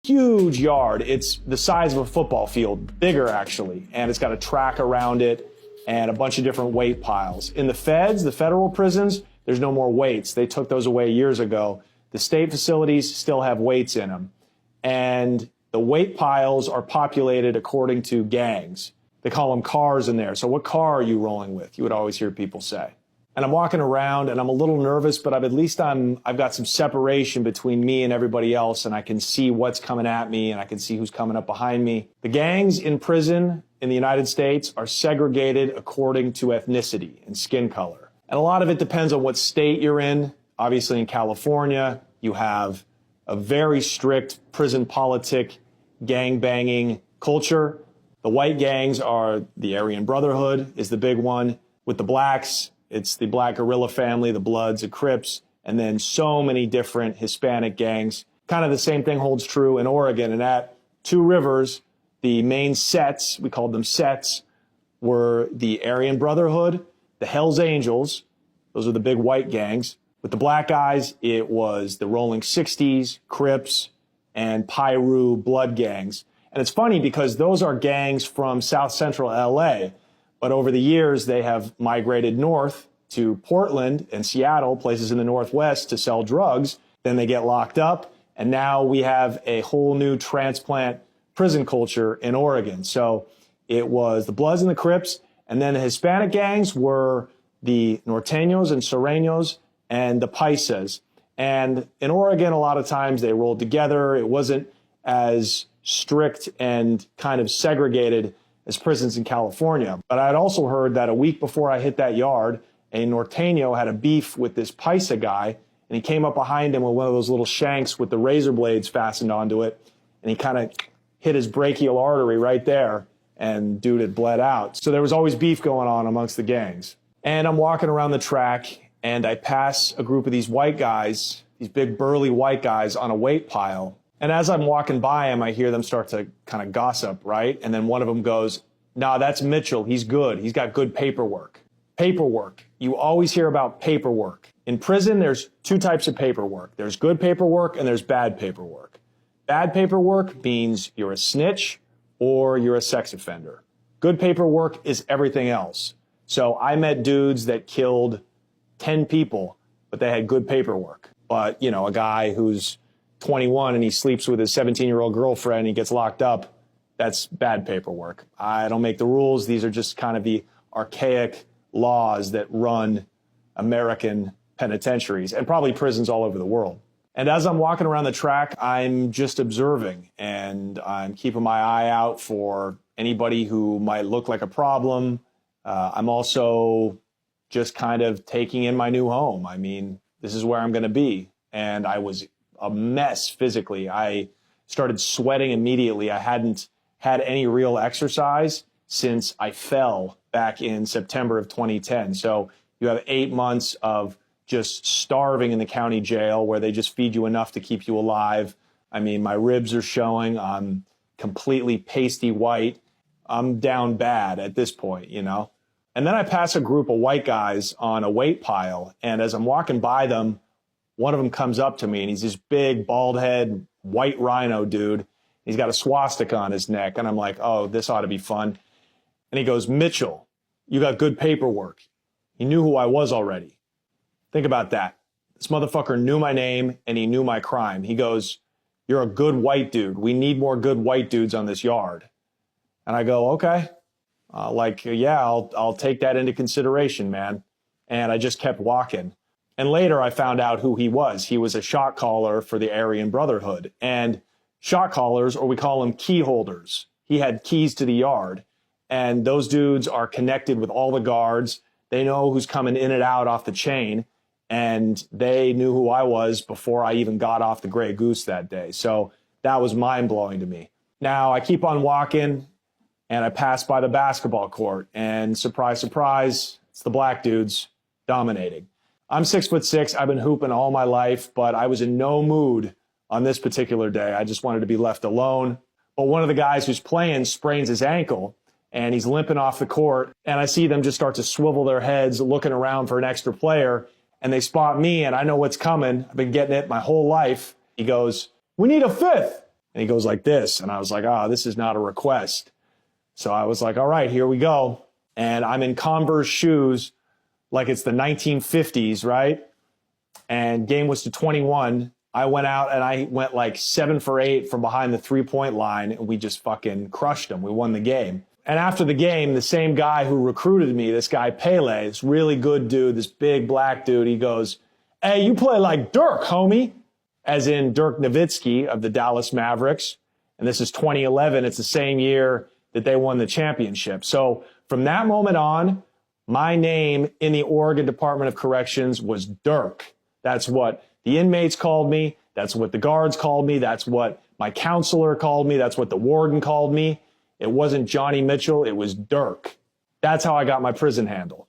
Huge yard. It's the size of a football field, bigger actually, and it's got a track around it and a bunch of different weight piles. In the feds, the federal prisons, there's no more weights. They took those away years ago. The state facilities still have weights in them. And the weight piles are populated according to gangs. They call them cars in there. So what car are you rolling with? You would always hear people say. And I'm walking around and I'm a little nervous, but I've got some separation between me and everybody else, and I can see what's coming at me and I can see who's coming up behind me. The gangs in prison in the United States are segregated according to ethnicity and skin color. And a lot of it depends on what state you're in. Obviously in California, you have a very strict prison politic, gang banging culture. The white gangs are the Aryan Brotherhood is the big one. With the blacks, it's the Black Guerrilla family, the Bloods, the Crips, and then so many different Hispanic gangs. Kind of the same thing holds true in Oregon. And at Two Rivers, the main sets, we called them sets, were the Aryan Brotherhood, the Hells Angels, those are the big white gangs. With the black guys, it was the Rolling 60s, Crips, and Piru blood gangs. And it's funny because those are gangs from South Central LA. But over the years, they have migrated north to Portland and Seattle, places in the Northwest, to sell drugs. Then they get locked up. And now we have a whole new transplant prison culture in Oregon. So it was the Bloods and the Crips. And then the Hispanic gangs were the Norteños and Sureños and the Paisas. And in Oregon, a lot of times they rolled together. It wasn't as strict and kind of segregated as prisons in California. But I'd also heard that a week before I hit that yard, a Norteño had a beef with this Paisa guy, and he came up behind him with one of those little shanks with the razor blades fastened onto it, and he kind of hit his brachial artery right there, and dude had bled out. So there was always beef going on amongst the gangs. And I'm walking around the track, and I pass a group of these white guys, these big burly white guys on a weight pile. And as I'm walking by him, I hear them start to kind of gossip, right? And then one of them goes, "Nah, that's Mitchell. He's good. He's got good paperwork." Paperwork. You always hear about paperwork. In prison, there's two types of paperwork. There's good paperwork and there's bad paperwork. Bad paperwork means you're a snitch or you're a sex offender. Good paperwork is everything else. So I met dudes that killed 10 people, but they had good paperwork. But, you know, a guy who's 21 and he sleeps with his 17-year-old girlfriend and he gets locked up, that's bad paperwork. I don't make the rules. These are just kind of the archaic laws that run American penitentiaries and probably prisons all over the world. And as I'm walking around the track, I'm just observing and I'm keeping my eye out for anybody who might look like a problem. I'm also just kind of taking in my new home. I mean, this is where I'm going to be. And I was a mess physically. I started sweating immediately. I hadn't had any real exercise since I fell back in September of 2010. So you have 8 months of just starving in the county jail where they just feed you enough to keep you alive. I mean, my ribs are showing. I'm completely pasty white. I'm down bad at this point, you know. And then I pass a group of white guys on a weight pile. And as I'm walking by them, one of them comes up to me and he's this big, bald head, white rhino dude. He's got a swastika on his neck. And I'm like, oh, this ought to be fun. And he goes, "Mitchell, you got good paperwork." He knew who I was already. Think about that. This motherfucker knew my name and he knew my crime. He goes, "You're a good white dude. We need more good white dudes on this yard." And I go, okay. Yeah, I'll take that into consideration, man. And I just kept walking. And later I found out who he was. He was a shot caller for the Aryan Brotherhood. And shot callers, or we call them key holders. He had keys to the yard. And those dudes are connected with all the guards. They know who's coming in and out off the chain. And they knew who I was before I even got off the Grey Goose that day. So that was mind-blowing to me. Now I keep on walking and I pass by the basketball court. And surprise, surprise, it's the black dudes dominating. I'm 6'6". I've been hooping all my life, but I was in no mood on this particular day. I just wanted to be left alone. But one of the guys who's playing sprains his ankle and he's limping off the court. And I see them just start to swivel their heads, looking around for an extra player. And they spot me and I know what's coming. I've been getting it my whole life. He goes, "We need a fifth." And he goes like this. And I was like, this is not a request. So I was like, all right, here we go. And I'm in Converse shoes like it's the 1950s, right? And game was to 21. I went out and I went like 7 for 8 from behind the 3-point line, and we just fucking crushed them. We won the game. And after the game, the same guy who recruited me, this guy Pele, this really good dude, this big black dude, he goes, "Hey, you play like Dirk, homie," as in Dirk Nowitzki of the Dallas Mavericks. And this is 2011. It's the same year that they won the championship. So from that moment on, my name in the Oregon Department of Corrections was Dirk. That's what the inmates called me. That's what the guards called me. That's what my counselor called me. That's what the warden called me. It wasn't Johnny Mitchell. It was Dirk. That's how I got my prison handle.